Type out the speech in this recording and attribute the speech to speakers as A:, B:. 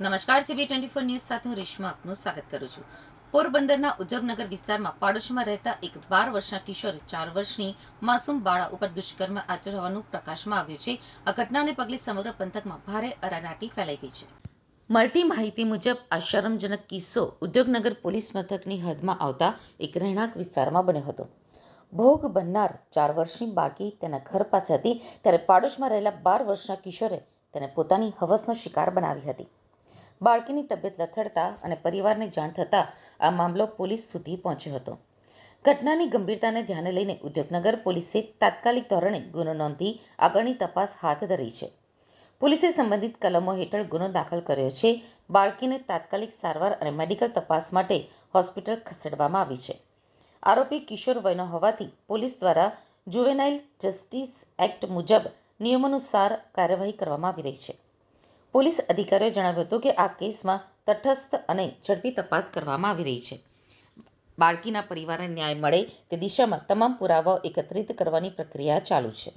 A: નમસ્કાર, CB24 news સાથે હું રેશમા આપનું સ્વાગત કરું છું। પોરબંદરના ઉદ્યોગનગર વિસ્તારમાં પાડોશમાં રહેતા એક 12 વર્ષના કિશોર 4 વર્ષની માસૂમ બાળા ઉપર દુષ્કર્મ આચર્યું હોવાનું પ્રકાશમાં આવ્યું છે। આ ઘટનાને પગલે સમગ્ર પંથકમાં ભારે અરારાટી ફેલાઈ ગઈ છે। મળતી માહિતી મુજબ આ શરમજનક કિસ્સો ઉદ્યોગનગર પોલીસ મથકની હદમાં આવતા એક રહેણાંક વિસ્તારમાં બન્યો હતો। ભોગ બનનાર 4 વર્ષની બાળકી તેના ઘર પાસે હતી ત્યારે પાડોશમાં રહેલા 12 વર્ષના કિશોરે તેને પોતાની હવસનો શિકાર બનાવી હતી। બાળકીની તબિયત લથડતા અને પરિવારને જાણ થતાં આ મામલો પોલીસ સુધી પહોંચ્યો હતો। ઘટનાની ગંભીરતાને ધ્યાને લઈને ઉદ્યોગનગર પોલીસે તાત્કાલિક ધોરણે ગુનો નોંધી આગળની તપાસ હાથ ધરી છે। પોલીસે સંબંધિત કલમો હેઠળ ગુનો દાખલ કર્યો છે। બાળકીને તાત્કાલિક સારવાર અને મેડિકલ તપાસ માટે હોસ્પિટલ ખસેડવામાં આવી છે। આરોપી કિશોર વયનો હોવાથી પોલીસ દ્વારા જુવેનાઇલ જસ્ટિસ એક્ટ મુજબ નિયમાનુસાર કાર્યવાહી કરવામાં આવી રહી છે। પોલીસ અધિકારીઓએ જણાવ્યું હતું કે આ કેસમાં તટસ્થ અને ઝડપી તપાસ કરવામાં આવી રહી છે। બાળકીના પરિવારને ન્યાય મળે તે દિશામાં તમામ પુરાવાઓ એકત્રિત કરવાની પ્રક્રિયા ચાલુ છે।